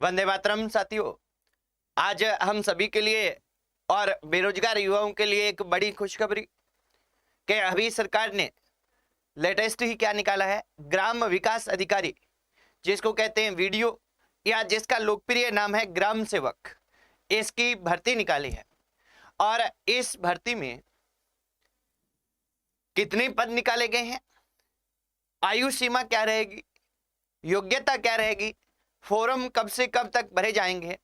वंदे मातरम साथियों, आज हम सभी के लिए और बेरोजगार युवाओं के लिए एक बड़ी खुशखबरी कि अभी सरकार ने लेटेस्ट ही क्या निकाला है, ग्राम विकास अधिकारी, जिसको कहते हैं वीडियो या जिसका लोकप्रिय नाम है ग्राम सेवक, इसकी भर्ती निकाली है। और इस भर्ती में कितने पद निकाले गए हैं, आयु सीमा क्या रहेगी, योग्यता क्या रहेगी, फॉर्म कब से कब तक भरे जाएंगे,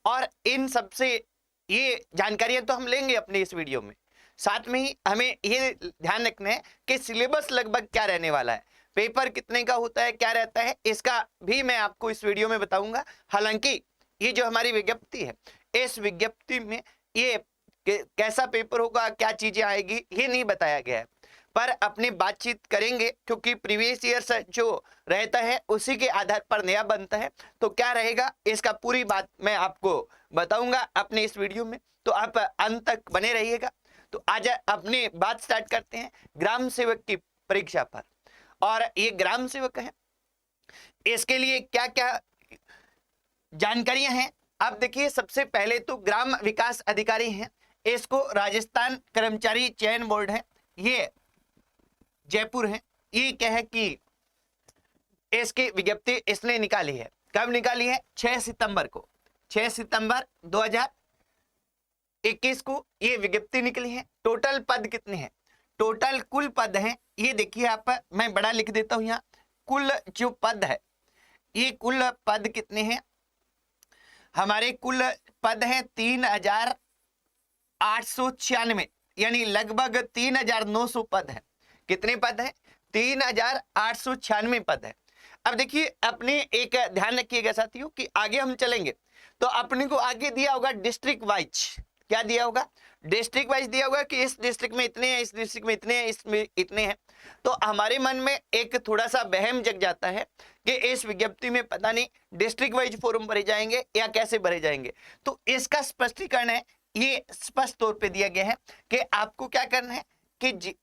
और इन सबसे ये जानकारियां तो हम लेंगे अपने इस वीडियो में। साथ में ही हमें ये ध्यान रखना है कि सिलेबस लगभग क्या रहने वाला है, पेपर कितने का होता है, क्या रहता है, इसका भी मैं आपको इस वीडियो में बताऊंगा। हालांकि ये जो हमारी विज्ञप्ति है, इस विज्ञप्ति में ये कैसा पेपर होगा, क्या चीजें आएगी, ये नहीं बताया गया है, पर अपने बातचीत करेंगे क्योंकि प्रीवियस ईयर जो रहता है उसी के आधार पर नया बनता है। तो क्या रहेगा, इसका पूरी बात मैं आपको बताऊंगा अपने इस वीडियो में, तो आप अंत तक बने रहिएगा। तो आज अपनी बात स्टार्ट करते हैं ग्राम सेवक की परीक्षा पर। और ये ग्राम सेवक है, इसके लिए क्या क्या जानकारियां हैं आप देखिए। सबसे पहले तो ग्राम विकास अधिकारी हैं, इसको राजस्थान कर्मचारी चयन बोर्ड है, ये जयपुर है। ये क्या है कि इसकी विज्ञप्ति इसने निकाली है, कब निकाली है, 6 सितंबर को, 6 सितंबर 2021 को ये विज्ञप्ति निकली है। टोटल पद कितने हैं, टोटल कुल पद हैं, ये देखिए आप, मैं बड़ा लिख देता हूं यहाँ, कुल जो पद है, ये कुल पद कितने हैं, हमारे कुल पद हैं 3896, यानी लगभग 3900 पद है। कितने पद है, 3896 पद है। अब देखिए अपने एक ध्यान रखिएगा साथियों कि आगे हम चलेंगे तो अपने को आगे दिया होगा डिस्ट्रिक्ट वाइज, क्या दिया होगा, डिस्ट्रिक्ट वाइज दिया होगा कि इस डिस्ट्रिक्ट में इतने हैं, इस डिस्ट्रिक्ट में इतने हैं, इसमें इतने हैं। तो हमारे मन में एक थोड़ा सा वहम जग जाता है कि इस विज्ञप्ति में पता नहीं डिस्ट्रिक्ट वाइज फॉर्म भरे जाएंगे या कैसे भरे जाएंगे। तो इसका स्पष्टीकरण है, ये स्पष्ट तौर पे दिया गया है कि आपको क्या करना है कि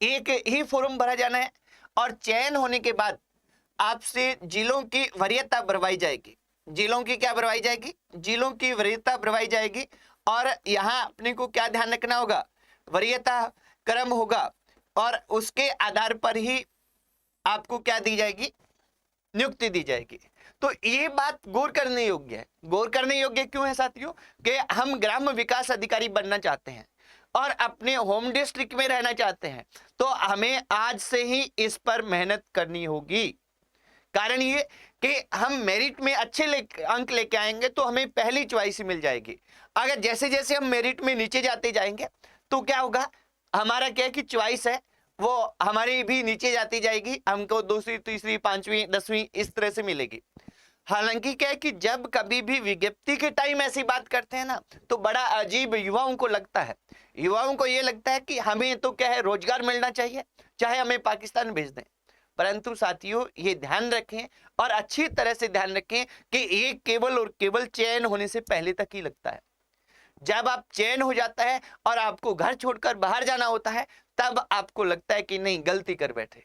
एक ही फॉर्म भरा जाना है और चयन होने के बाद आपसे जिलों की वरीयता भरवाई जाएगी। जिलों की क्या भरवाई जाएगी, जिलों की वरीयता भरवाई जाएगी। और यहाँ अपने को क्या ध्यान रखना होगा, वरीयता क्रम होगा और उसके आधार पर ही आपको क्या दी जाएगी, नियुक्ति दी जाएगी। तो ये बात गौर करने योग्य है। गौर करने योग्य क्यों है साथियों, कि हम ग्राम विकास अधिकारी बनना चाहते हैं और अपने होम डिस्ट्रिक्ट में रहना चाहते हैं, तो हमें आज से ही इस पर मेहनत करनी होगी। कारण ये कि हम मेरिट में अच्छे अंक लेके आएंगे तो हमें पहली चॉइस मिल जाएगी। अगर जैसे जैसे हम मेरिट में नीचे जाते जाएंगे तो क्या होगा, हमारा क्या है कि चॉइस है वो हमारी भी नीचे जाती जाएगी, हमको दूसरी, तीसरी, 5वीं, 10वीं इस तरह से मिलेगी। हालांकि क्या है कि जब कभी भी विज्ञप्ति के टाइम ऐसी बात करते हैं ना, तो बड़ा अजीब युवाओं को लगता है। युवाओं को ये लगता है कि हमें तो क्या है, रोजगार मिलना चाहिए, चाहे हमें पाकिस्तान भेज दें। परंतु साथियों ये ध्यान रखें और अच्छी तरह से ध्यान रखें कि ये केवल और केवल चयन होने से पहले तक ही लगता है। जब आप चयन हो जाता है और आपको घर छोड़कर बाहर जाना होता है, तब आपको लगता है कि नहीं, गलती कर बैठे,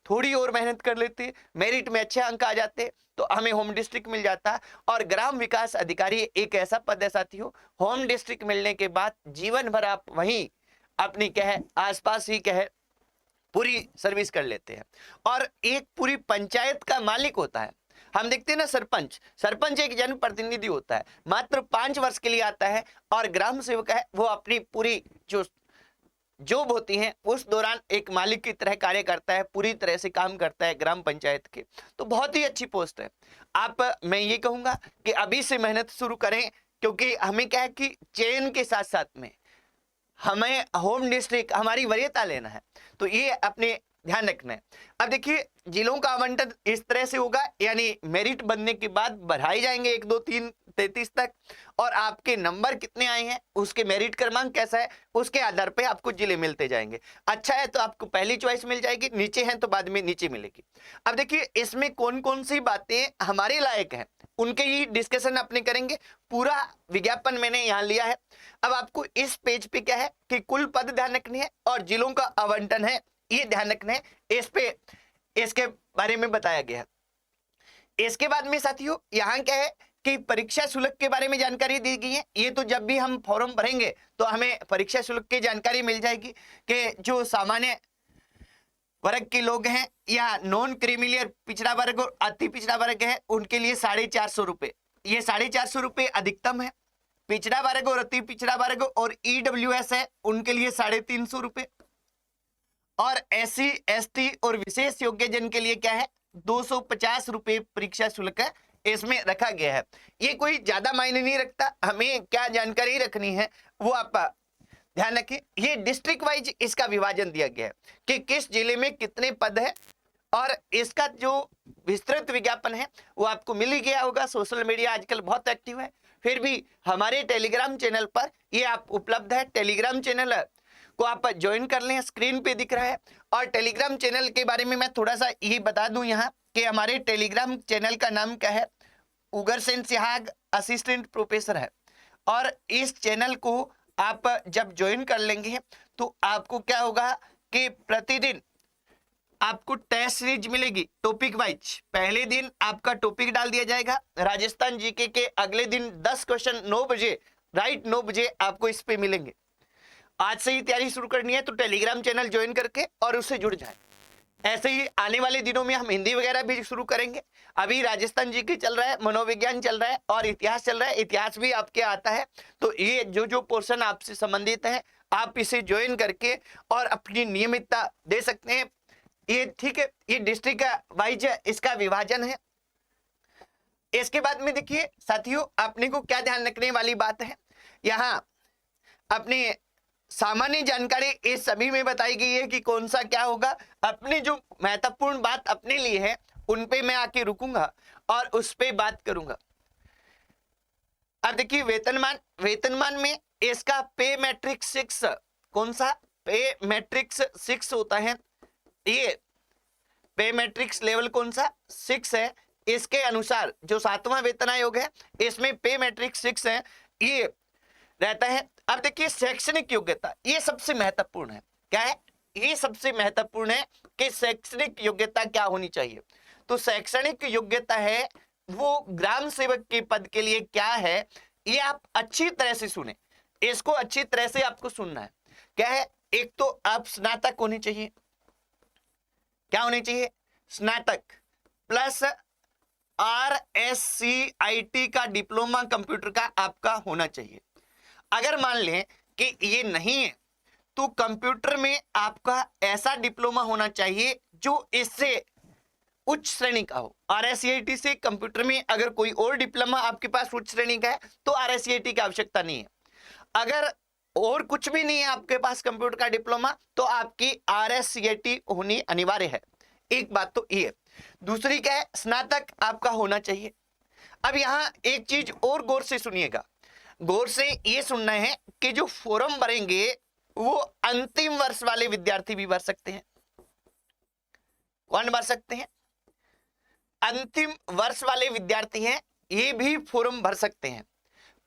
थोड़ी और मेहनत कर लेते, मेरिट में अच्छे अंक आ जाते तो हमें होम डिस्ट्रिक्ट मिल जाता। और ग्राम विकास अधिकारी एक ऐसा पद है साथियों, होम डिस्ट्रिक्ट मिलने के बाद जीवन भर आप वहीं अपनी कहे आसपास ही कहे पूरी सर्विस कर लेते हैं। और एक पूरी पंचायत का मालिक होता है। हम देखते हैं ना, सरपंच, सरपंच एक जनप्रतिनिधि होता है, मात्र 5 वर्ष के लिए आता है, और ग्राम सेवक है वो अपनी पूरी जो जॉब होती है उस दौरान एक मालिक की तरह कार्य करता है, पूरी तरह से काम करता है ग्राम पंचायत के। तो बहुत ही अच्छी पोस्ट है। मैं ये कहूंगा कि अभी से मेहनत शुरू करें, क्योंकि हमें क्या है कि चयन के साथ साथ में हमें होम डिस्ट्रिक्ट, हमारी वरीयता लेना है, तो ये अपने ध्यान रखना है। अब देखिए जिलों का आवंटन इस तरह से होगा, यानी मेरिट बनने के बाद बढ़ाए जाएंगे 1, 2, 3, 33 तक, और आपके नंबर कितने आए हैं, उसके मेरिट क्रमांक कैसा है, उसके आधार पे आपको जिले मिलते जाएंगे। अच्छा है तो आपको पहली चॉइस मिल जाएगी, नीचे हैं तो बाद में नीचे मिलेगी। अब देखिए इसमें कौन कौन सी बातें हमारे लायक हैं, उनके ही डिस्कशन अपने करेंगे। पूरा विज्ञापन मैंने यहाँ लिया है। अब आपको इस पेज पे क्या है कि कुल पद ध्यान रखने हैं और जिलों का आवंटन है, ये ध्यान रखना है। इस पे इसके बारे में बताया गया है। इसके बाद में साथियों यहाँ क्या है कि परीक्षा शुल्क के बारे में जानकारी दी गई है। ये तो जब भी हम फॉर्म भरेंगे तो हमें परीक्षा शुल्क की जानकारी मिल जाएगी कि जो सामान्य वर्ग के लोग हैं या नॉन क्रीमिलियर पिछड़ा वर्ग और अति पिछड़ा वर्ग है उनके लिए 450 रुपये, ये 450 रुपये अधिकतम है। पिछड़ा वर्ग और अति पिछड़ा वर्ग और ईडब्ल्यूएस है उनके लिए 350 रुपये, और SC ST और विशेष योग्यजन के लिए क्या है 250 रुपये परीक्षा शुल्क इसमें रखा गया है। ये कोई ज्यादा मायने नहीं रखता, हमें क्या जानकारी रखनी है वो आप ध्यान रखिए। ये डिस्ट्रिक्ट वाइज इसका विभाजन दिया गया है कि किस जिले में कितने पद है, और इसका जो विस्तृत विज्ञापन है वो आपको मिल ही गया होगा। सोशल मीडिया आजकल बहुत एक्टिव है, फिर भी हमारे टेलीग्राम चैनल पर ये आप उपलब्ध है। टेलीग्राम चैनल को आप ज्वाइन कर लें, स्क्रीन पे दिख रहा है। और टेलीग्राम चैनल के बारे में मैं थोड़ा सा ये बता दूं यहाँ कि हमारे टेलीग्राम चैनल का नाम क्या है, उग्रसेन सिहाग असिस्टेंट प्रोफेसर है। और इस चैनल को आप जब ज्वाइन कर लेंगे तो आपको क्या होगा कि प्रतिदिन आपको टेस्ट सीरीज मिलेगी टॉपिक वाइज। पहले दिन आपका टॉपिक डाल दिया जाएगा राजस्थान जीके के, अगले दिन 10 क्वेश्चन 9 बजे राइट 9 बजे आपको इस पे मिलेंगे। आज से ही तैयारी शुरू करनी है तो टेलीग्राम चैनल ज्वाइन करके और उससे जुड़ जाए। ऐसे ही आने वाले दिनों में हम हिंदी वगैरह भी शुरू करेंगे। अभी राजस्थान जीके चल रहा है, मनोविज्ञान चल रहा है और इतिहास चल रहा है। इतिहास भी आपके आता है तो ये जो पोर्शन आपसे संबंधित है आप इसे ज्वाइन करके और अपनी नियमितता दे सकते हैं। ये ठीक है, ये डिस्ट्रिक्ट वाइज इसका विभाजन है। इसके बाद में देखिए साथियों, अपने को क्या ध्यान रखने वाली बात है, यहाँ अपनी सामान्य जानकारी इस सभी में बताई गई है कि कौन सा क्या होगा। अपनी जो महत्वपूर्ण बात अपने लिए है उन पे मैं आके रुकूंगा और उस पे बात करूंगा। अब देखिए वेतनमान में इसका पे मैट्रिक्स 6, कौन सा पे मैट्रिक्स 6 होता है, ये पे मैट्रिक्स लेवल कौन सा 6 है। इसके अनुसार जो 7वां वेतन आयोग है इसमें पे मैट्रिक्स 6 है, ये रहता है। अब देखिए शैक्षणिक योग्यता, ये सबसे महत्वपूर्ण है। क्या है, ये सबसे महत्वपूर्ण है कि शैक्षणिक योग्यता क्या होनी चाहिए। तो शैक्षणिक योग्यता है वो ग्राम सेवक के पद के लिए क्या है, ये आप अच्छी तरह से सुने, इसको अच्छी तरह से आपको सुनना है। क्या है, एक तो आप स्नातक होनी चाहिए। क्या होनी चाहिए, स्नातक प्लस RSCIT का डिप्लोमा कंप्यूटर का आपका होना चाहिए। अगर मान लें कि ये नहीं है तो कंप्यूटर में आपका ऐसा डिप्लोमा होना चाहिए जो इससे उच्च श्रेणी का हो। RSCIT से कंप्यूटर में अगर कोई और डिप्लोमा आपके पास उच्च श्रेणी का है तो RSCIT की आवश्यकता नहीं है। अगर और कुछ भी नहीं है आपके पास कंप्यूटर का डिप्लोमा तो आपकी RSCIT होनी अनिवार्य है। एक बात तो ये है। दूसरी क्या है, स्नातक आपका होना चाहिए। अब यहाँ एक चीज और गौर से सुनिएगा, गौर से ये सुनना है कि जो फॉर्म भरेंगे वो अंतिम वर्ष वाले विद्यार्थी भी भर सकते हैं। कौन भर सकते हैं, अंतिम वर्ष वाले विद्यार्थी हैं, ये भी फॉर्म भर सकते हैं।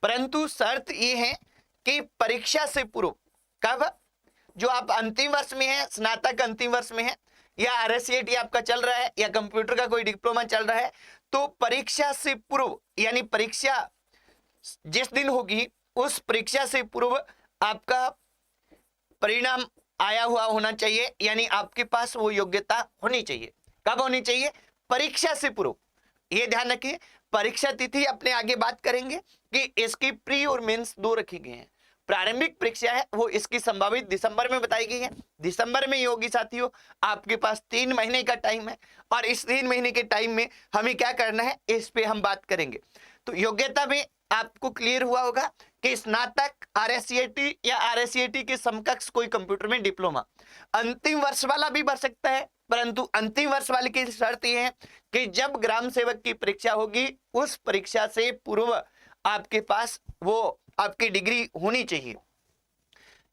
परंतु शर्त ये है कि परीक्षा से पूर्व, कब, जो आप अंतिम वर्ष में है, स्नातक अंतिम वर्ष में है या RSCIT आपका चल रहा है या कंप्यूटर का कोई डिप्लोमा चल रहा है, तो परीक्षा से पूर्व यानी परीक्षा जिस दिन होगी उस परीक्षा से पूर्व आपका परिणाम आया हुआ होना चाहिए, यानी आपके पास वो योग्यता होनी चाहिए। कब होनी चाहिए, परीक्षा से पूर्व। ये ध्यान रखिए, परीक्षा तिथि अपने आगे बात करेंगे कि इसकी प्री और मेंस 2 रखी गई हैं। प्रारंभिक परीक्षा है वो इसकी संभावित दिसंबर में बताई गई है, दिसंबर में ही होगी साथियों। आपके पास 3 महीने का टाइम है और इस 3 महीने के टाइम में हमें क्या करना है इस पे हम बात करेंगे। तो योग्यता में आपको क्लियर हुआ होगा कि स्नातक, RSCIT या RSCIT के समकक्ष कोई कंप्यूटर में डिप्लोमा। अंतिम वर्ष वाला भी भर सकता है, परंतु अंतिम वर्ष वाले की शर्त यह है कि जब ग्राम सेवक की परीक्षा होगी उस परीक्षा से पूर्व आपके पास वो आपकी डिग्री होनी चाहिए।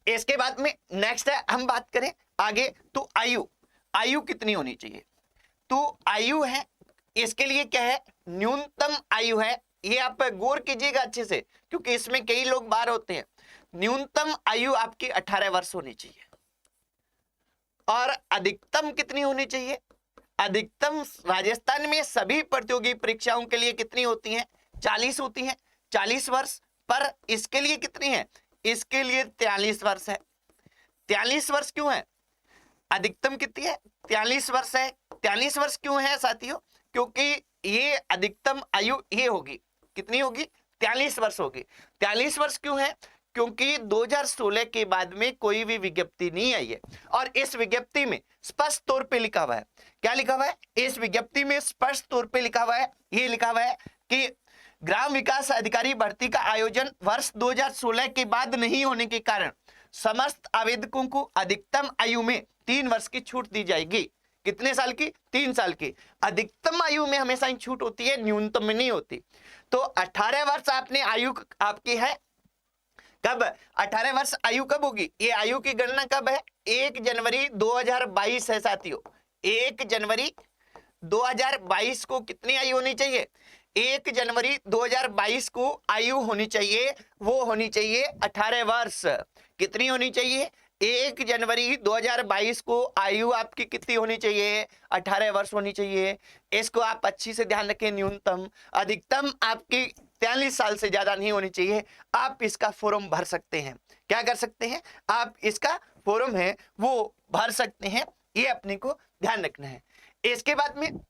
इसके बाद में नेक्स्ट है, हम बात करें आगे तो आयु कितनी होनी चाहिए। तो आयु है, इसके लिए क्या है, न्यूनतम आयु है। ये आप गौर कीजिएगा अच्छे से क्योंकि इसमें कई लोग बाहर होते हैं। न्यूनतम आयु आपकी 18 वर्ष होनी चाहिए। और अधिकतम कितनी होनी चाहिए, अधिकतम राजस्थान में सभी प्रतियोगी परीक्षाओं के लिए कितनी होती हैं, 40 होती है, 40 वर्ष, पर इसके लिए कितनी है, इसके लिए 43 वर्ष है। 43 वर्ष क्यों है, अधिकतम कितनी है, 43 वर्ष है। 43 वर्ष क्यों है साथियों, क्योंकि ये अधिकतम आयु ये होगी, कितनी होगी, 43 वर्ष होगी। 43 वर्ष क्यों है, क्योंकि 2016 के बाद में कोई भी विज्ञप्ति नहीं आई है, और इस विज्ञप्ति में स्पष्ट तौर पे लिखा हुआ है, क्या लिखा हुआ है, इस विज्ञप्ति में स्पष्ट तौर पे लिखा हुआ है, ये लिखा हुआ है कि ग्राम विकास अधिकारी भर्ती का आयोजन वर्ष 2016 के बाद नहीं होने के कारण समस्त आवेदकों को अधिकतम आयु में 3 वर्ष की छूट दी जाएगी। कितने साल की, 3 साल की। अधिकतम आयु में हमेशा ही छूट होती है, न्यूनतम में नहीं होती। तो 18 वर्ष आपने आयु आपकी है, कब 18 वर्ष आयु कब होगी, ये आयु की गणना कब है, 1 जनवरी 2022 है साथियों। 1 जनवरी 2022 को कितनी आयु होनी चाहिए, 1 जनवरी 2022 को आयु होनी चाहिए, वो होनी चाहिए 18 वर्ष। कितनी होनी चाहिए, 1 जनवरी 2022 को आयु आपकी कितनी होनी चाहिए, 18 वर्ष होनी चाहिए। इसको आप अच्छी से ध्यान रखें, न्यूनतम, अधिकतम आपकी 43 साल से ज्यादा नहीं होनी चाहिए। आप इसका फॉर्म भर सकते हैं, क्या कर सकते हैं, आप इसका फॉर्म है वो भर सकते हैं, ये अपने को ध्यान रखना है। इसके बाद में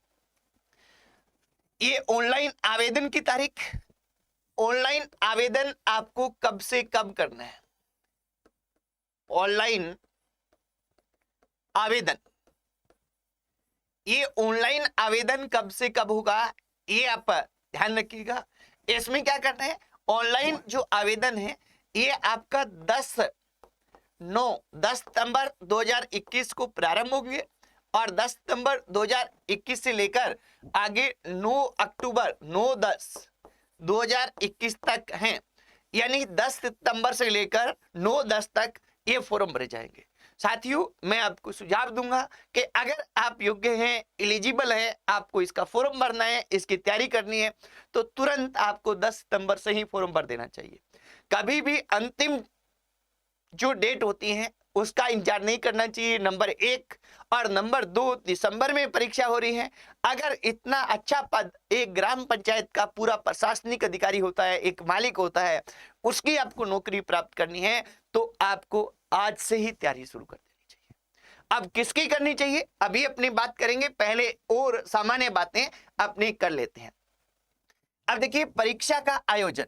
ये ऑनलाइन आवेदन की तारीख, ऑनलाइन आवेदन आपको कब से कब करना है, ऑनलाइन आवेदन, ये ऑनलाइन आवेदन कब से कब होगा, ये आप ध्यान रखिएगा। इसमें क्या करना है, ऑनलाइन जो आवेदन है ये आपका 10 सितंबर 2021 को प्रारंभ होंगे, और 10 सितंबर 2021 से लेकर आगे 9 अक्टूबर 9/10/2021 तक हैं। यानी 10 सितंबर से लेकर 9/10 तक ये फॉर्म भरे जाएंगे। साथियों, मैं आपको सुझाव दूंगा कि अगर आप योग्य हैं, एलिजिबल है, आपको इसका फॉर्म भरना है, इसकी तैयारी करनी है, तो तुरंत आपको 10 सितंबर से ही फॉर्म भर देना चाहिए। कभी भी अंतिम जो डेट होती है उसका इंतजार नहीं करना चाहिए, नंबर 1। और नंबर 2, दिसंबर में परीक्षा हो रही है। अगर इतना अच्छा पद एक ग्राम पंचायत का पूरा प्रशासनिक अधिकारी होता है, एक मालिक होता है, उसकी आपको नौकरी प्राप्त करनी है, तो आपको आज से ही तैयारी शुरू कर देनी चाहिए। अब किसकी करनी चाहिए, अभी अपनी बात करेंगे, पहले और सामान्य बातें अपनी कर लेते हैं। अब देखिए, परीक्षा का आयोजन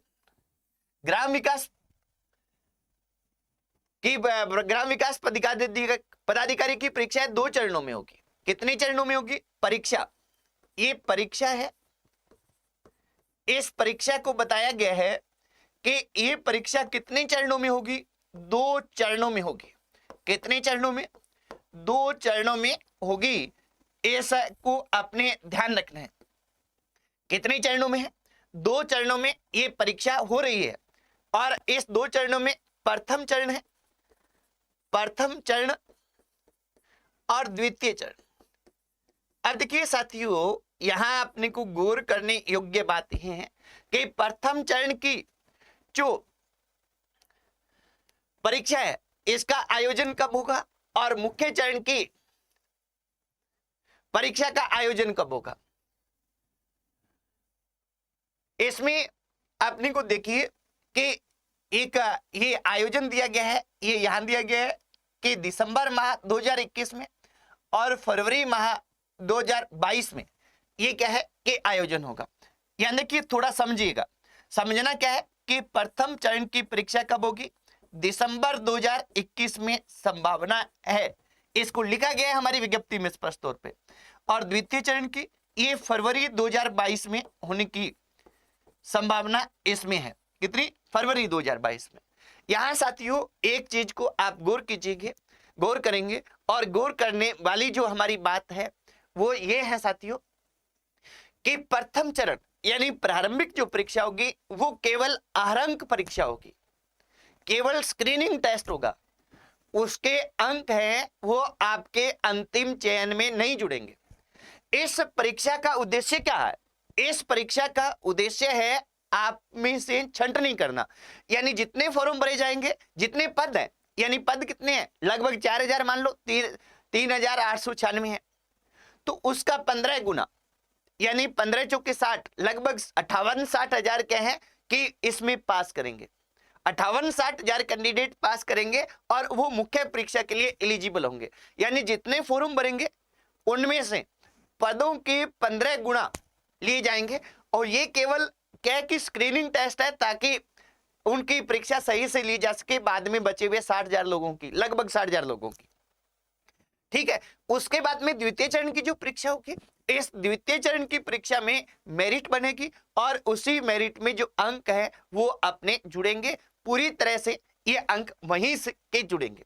ग्राम विकास पदाधिकारी की परीक्षा 2 चरणों में होगी। कितने चरणों में होगी परीक्षा, ये परीक्षा है, इस परीक्षा को बताया गया है कि ये परीक्षा कितने चरणों में होगी, 2 चरणों में होगी। कितने चरणों में, 2 चरणों में होगी, ऐसा को अपने ध्यान रखना है। कितने चरणों में है, 2 चरणों में ये परीक्षा हो रही है, और इस 2 चरणों में प्रथम चरण है, प्रथम चरण और द्वितीय चरण। अब देखिए साथियों, यहां अपने को गौर करने योग्य बात यह है कि प्रथम चरण की जो परीक्षा है इसका आयोजन कब होगा, और मुख्य चरण की परीक्षा का आयोजन कब होगा। इसमें अपने को देखिए कि एक ये आयोजन दिया गया है, ये यहां दिया गया है कि दिसंबर माह 2021 में और फरवरी माह 2022 में ये क्या है कि आयोजन होगा। यानी कि थोड़ा समझिएगा, समझना क्या है कि प्रथम चरण की परीक्षा कब होगी, दिसंबर 2021 में संभावना है, इसको लिखा गया है हमारी विज्ञप्ति में स्पष्ट तौर पे। और द्वितीय चरण की ये फरवरी 2022 में होने की संभावना इसमें है। कितनी, फरवरी 2022 में। यहां साथियों एक चीज को आप गौर कीजिएगा, गौर करेंगे, और गौर करने वाली जो हमारी बात है वो ये है साथियों कि प्रथम चरण यानी प्रारंभिक जो परीक्षा होगी वो केवल आहरंक परीक्षा होगी, केवल स्क्रीनिंग टेस्ट होगा, उसके अंक हैं वो आपके अंतिम चयन में नहीं जुड़ेंगे। इस परीक्षा का उद्देश्य क्या है, इस परीक्षा का उद्देश्य है आप में से छंटनी करना, यानी जितने फॉर्म भरे जाएंगे, जितने पद हैं, यानी पद कितने हैं, लगभग 4000 मान लो, 3896 है, तो उसका 15 गुना यानी 15 चौके 60, लगभग 58-60 हजार क्या है कि इसमें पास करेंगे। 58-60 हजार कैंडिडेट पास करेंगे और वो मुख्य परीक्षा के लिए एलिजिबल होंगे। यानी जितने फॉर्म भरेंगे उनमें से पदों के 15 गुना लिए जाएंगे। और ये केवल क्या है कि स्क्रीनिंग टेस्ट है, ताकि उनकी परीक्षा सही से ली जा सके बाद में बचे हुए 60 हजार लोगों की, लगभग 60 हजार लोगों की। ठीक है, उसके बाद में द्वितीय चरण की जो परीक्षा होगी, इस द्वितीय चरण की परीक्षा में मेरिट बनेगी और उसी मेरिट में जो अंक है वो अपने जुड़ेंगे, पूरी तरह से ये अंक वहीं से के जुड़ेंगे।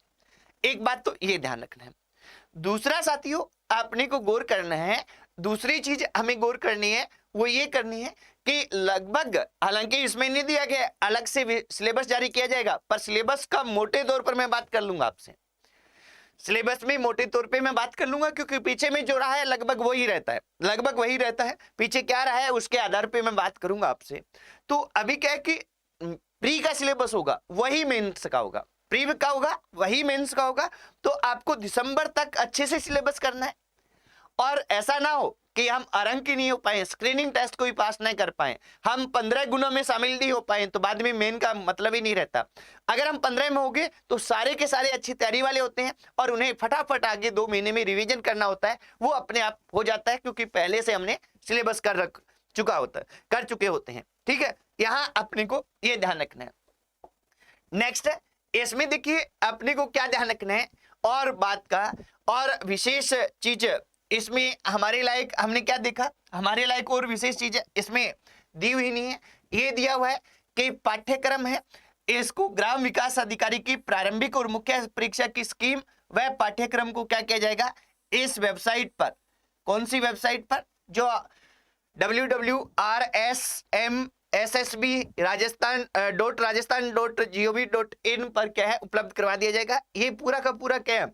एक बात तो ये ध्यान रखना है। दूसरा साथियों, आपने को गौर करना है, दूसरी चीज हमें गौर करनी है, वो ये करनी है कि लगभग, हालांकि इसमें नहीं दिया गया, अलग से सिलेबस जारी किया जाएगा, पर सिलेबस का मोटे तौर पर मैं बात कर लूंगा आपसे। सिलेबस में मोटे तौर पे मैं बात कर लूंगा, क्योंकि पीछे में जो रहा है लगभग वही रहता है, लगभग वही रहता है। पीछे क्या रहा है उसके आधार पे मैं बात करूंगा आपसे। तो अभी क्या है कि प्री का सिलेबस होगा वही मेंस का होगा, प्री का होगा वही मेंस का होगा। तो आपको दिसंबर तक अच्छे से सिलेबस करना है, और ऐसा ना हो कि हम अंक ही नहीं हो पाए, स्क्रीनिंग टेस्ट को भी पास नहीं कर पाए, हम 15 गुणों में शामिल नहीं हो पाए, तो बाद में मेन का मतलब ही नहीं रहता। अगर हम 15 में हो गए तो सारे के सारे अच्छी तैयारी वाले होते हैं और उन्हें फटाफट आगे 2 महीने में रिवीजन करना होता है, वो अपने आप हो जाता है, क्योंकि पहले से हमने सिलेबस कर चुके होते हैं। ठीक है, यहाँ अपने को ये ध्यान रखना है। नेक्स्ट है, इसमें देखिए अपने को क्या ध्यान रखना है, और बात का और विशेष चीज इसमें हमारे लायक हमने क्या देखा, हमारे लायक और विशेष चीज इसमें दी हुई नहीं है। ये दिया हुआ है कि पाठ्यक्रम है, इसको ग्राम विकास अधिकारी की प्रारंभिक और मुख्य परीक्षा की स्कीम व पाठ्यक्रम को क्या किया जाएगा, इस वेबसाइट पर, कौन सी वेबसाइट पर, जो www.rsb.rajasthan.gov.in पर क्या है उपलब्ध करवा दिया जाएगा। ये पूरा का पूरा क्या है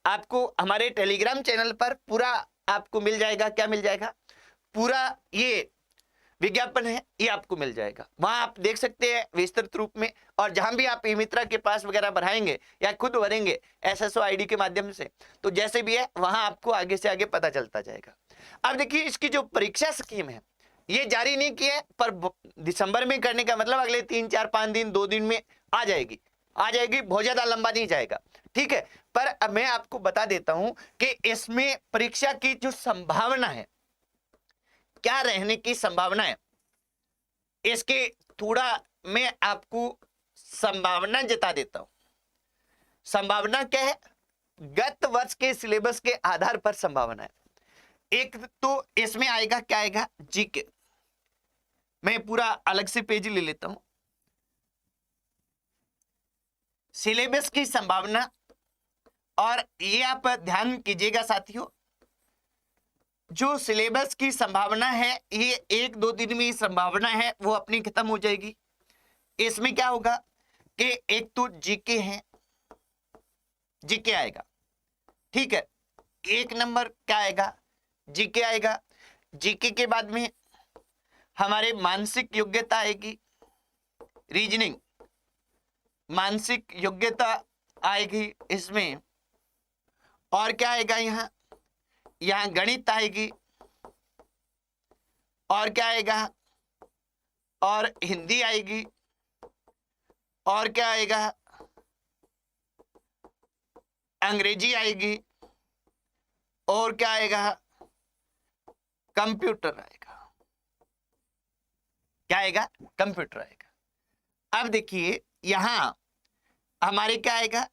आपको हमारे टेलीग्राम चैनल पर पूरा आपको मिल जाएगा। क्या मिल जाएगा, पूरा ये विज्ञापन है ये आपको मिल जाएगा, वहां आप देख सकते हैं विस्तृत रूप में। और जहां भी आप ई मित्रा के पास वगैरह बढ़ाएंगे या खुद भरेंगे SSO ID के माध्यम से, तो जैसे भी है वहां आपको आगे से आगे पता चलता जाएगा। अब देखिए इसकी जो परीक्षा स्कीम है ये जारी नहीं की है, पर दिसंबर में करने का मतलब अगले 3 4 5 दिन 2 दिन में आ जाएगी, बहुत ज्यादा लंबा नहीं जाएगा। ठीक है, पर अब मैं आपको बता देता हूं कि इसमें परीक्षा की जो संभावना है, क्या रहने की संभावना है, इसके थोड़ा मैं आपको संभावना जता देता हूं। संभावना क्या है, गत वर्ष के सिलेबस के आधार पर संभावना है। एक तो इसमें आएगा, क्या आएगा, जीके। मैं पूरा अलग से पेज ले लेता हूं, सिलेबस की संभावना। और ये आप ध्यान कीजिएगा साथियों, जो सिलेबस की संभावना है ये 1-2 दिन में संभावना है वो अपनी खत्म हो जाएगी। इसमें क्या होगा कि एक तो जीके है, जीके आएगा। ठीक है, 1 नंबर क्या आएगा, जीके आएगा। जीके के बाद में हमारे मानसिक योग्यता आएगी, रीजनिंग मानसिक योग्यता आएगी इसमें। और क्या आएगा, यहाँ गणित आएगी। और क्या आएगा, और हिंदी आएगी। और क्या आएगा, अंग्रेजी आएगी। और क्या आएगा, कंप्यूटर आएगा। क्या आएगा, कंप्यूटर आएगा। अब देखिए यहां हमारे क्या आएगा,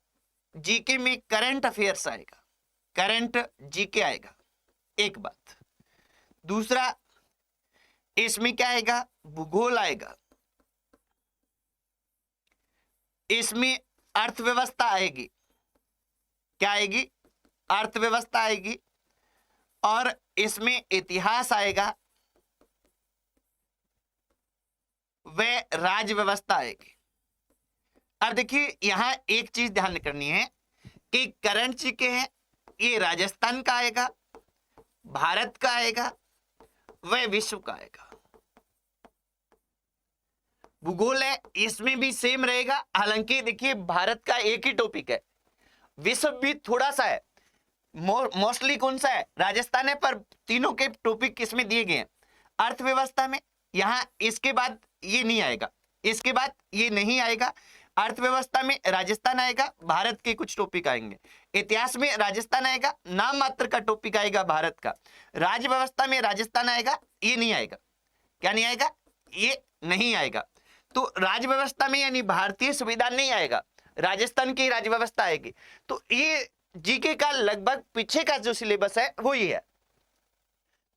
जीके में करंट अफेयर्स आएगा, करंट जीके आएगा, एक बात। दूसरा इसमें क्या आएगा, भूगोल आएगा। इसमें अर्थव्यवस्था आएगी, क्या आएगी, अर्थव्यवस्था आएगी। और इसमें इतिहास आएगा व राज्य व्यवस्था आएगी। अब देखिए यहां एक चीज ध्यान करनी है कि करंट जीके है ये राजस्थान का आएगा, भारत का आएगा, वह विश्व का आएगा। भूगोल है इसमें भी सेम रहेगा, हालांकि देखिए भारत का एक ही टॉपिक है, विश्व भी थोड़ा सा है। मोस्टली कौन सा है, राजस्थान है, पर तीनों के टॉपिक किसमें दिए गए हैं, अर्थव्यवस्था में। यहाँ इसके बाद ये नहीं आएगा, इसके बाद ये नहीं आएगा। अर्थव्यवस्था में राजस्थान आएगा, भारत के कुछ टॉपिक आएंगे। इतिहास में राजस्थान आएगा, नाम मात्र का टॉपिक आएगा भारत का। राज्य व्यवस्था में राजस्थान आएगा, ये नहीं आएगा। क्या नहीं आएगा, ये नहीं आएगा। तो राज्य व्यवस्था में यानी भारतीय संविधान नहीं आएगा, राजस्थान की राज्य व्यवस्था आएगी। तो ये जीके का लगभग पीछे का जो सिलेबस है वो ये है।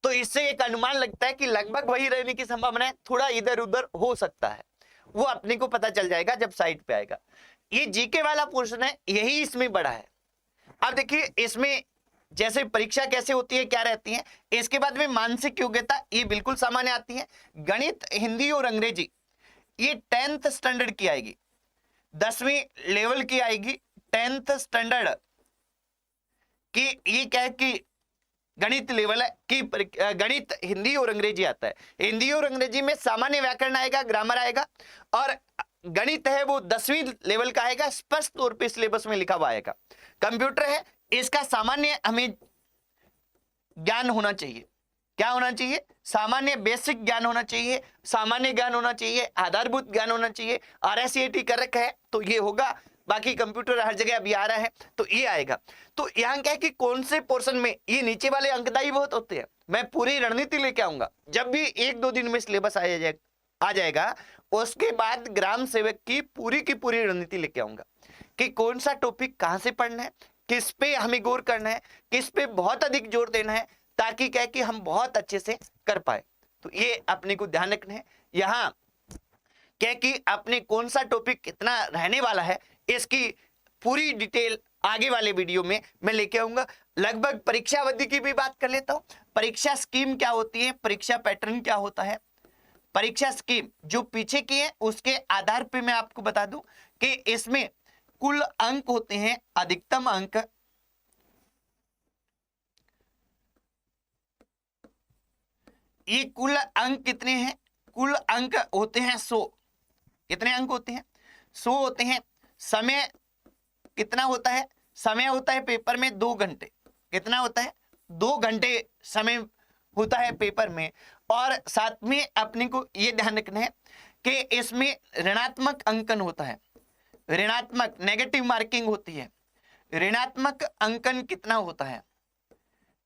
तो इससे एक अनुमान लगता है कि लगभग वही रहने की संभावना है, थोड़ा इधर उधर हो सकता है, वो अपने को पता चल जाएगा जब साइट पे आएगा। ये जीके वाला पोर्शन है, यही इसमें बड़ा है। अब देखिए इसमें जैसे परीक्षा कैसे होती है, क्या रहती है, इसके बाद में मानसिक योग्यता ये बिल्कुल सामान्य आती है। गणित, हिंदी और अंग्रेजी ये 10th स्टैंडर्ड की आएगी, 10वीं लेवल की आएगी, 10th स्टैंडर्ड की। ये क्या है कि गणित लेवल है कि गणित, हिंदी और अंग्रेजी आता है। हिंदी और अंग्रेजी में सामान्य व्याकरण आएगा, ग्रामर आएगा, और गणित है वो 10वीं लेवल का आएगा, स्पष्ट तौर पे सिलेबस में लिखा हुआ आएगा। कंप्यूटर है, इसका सामान्य हमें ज्ञान होना चाहिए। क्या होना चाहिए, सामान्य बेसिक ज्ञान होना चाहिए, सामान्य ज्ञान होना चाहिए, आधारभूत ज्ञान होना चाहिए। RSCET कर रखा है तो ये होगा, बाकी कंप्यूटर हर जगह अभी आ रहा है तो ये आएगा। तो यहाँ क्या है कि कौन से पोर्शन में ये नीचे वाले अंकदायी बहुत होते हैं, मैं पूरी रणनीति लेके आऊंगा। जब भी 1-2 दिन में सिलेबस आ जाएगा, उसके बाद ग्राम सेवक की पूरी रणनीति लेके आऊंगा कि कौन सा टॉपिक कहां से पढ़ना है, किस पे हमें गौर करना है, किस पे बहुत अधिक जोर देना है, ताकि क्या है कि हम बहुत अच्छे से कर पाए। तो ये अपने को ध्यान रखना है। यहाँ क्या कि अपने कौन सा टॉपिक कितना रहने वाला है, इसकी पूरी डिटेल आगे वाले वीडियो में मैं लेके आऊंगा। लगभग परीक्षा अवधि की भी बात कर लेता हूं। परीक्षा स्कीम क्या होती है, परीक्षा पैटर्न क्या होता है। परीक्षा स्कीम जो पीछे की है उसके आधार पे मैं आपको बता दूं कि इसमें कुल अंक होते हैं, अधिकतम अंक ये कुल अंक कितने हैं, कुल अंक होते हैं 100। कितने अंक होते हैं, 100 होते हैं। समय कितना होता है, समय होता है पेपर में 2 घंटे। कितना होता है, 2 घंटे समय होता है पेपर में। और साथ में अपने को यह ध्यान रखना है कि इसमें ऋणात्मक अंकन होता है, ऋणात्मक नेगेटिव मार्किंग होती है। ऋणात्मक अंकन कितना होता है,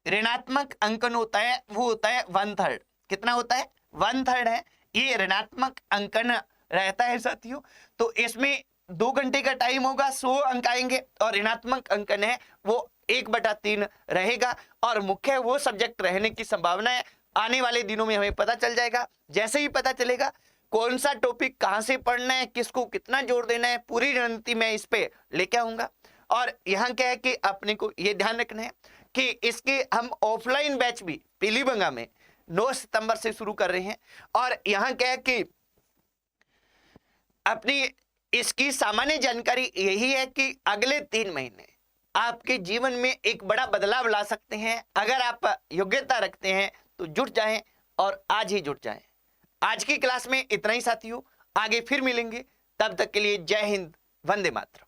ऋणात्मक अंकन होता है वो होता है 1/3। कितना होता है, 1/3 है ये ऋणात्मक अंकन रहता है साथियों। तो इसमें 2 घंटे का टाइम होगा, 100 अंक आएंगे, और ऋणात्मक अंकन है वो 1/3 रहेगा। और मुख्य वो सब्जेक्ट रहने की संभावना है, आने वाले दिनों में हमें पता चल जाएगा। जैसे ही पता चलेगा कौन सा टॉपिक कहां से पढ़ना है, किसको कितना जोर देना है, पूरी रणनीति मैं इस पे लेके आऊंगा। और यहाँ क्या है कि अपने को ये ध्यान रखना है कि इसके हम ऑफलाइन बैच भी पीलीभंगा में 9 सितंबर से शुरू कर रहे हैं। और यहाँ क्या है कि अपनी इसकी सामान्य जानकारी यही है कि अगले 3 महीने आपके जीवन में एक बड़ा बदलाव ला सकते हैं। अगर आप योग्यता रखते हैं तो जुट जाएं, और आज ही जुट जाएं। आज की क्लास में इतना ही साथियों, आगे फिर मिलेंगे, तब तक के लिए जय हिंद, वंदे मातरम।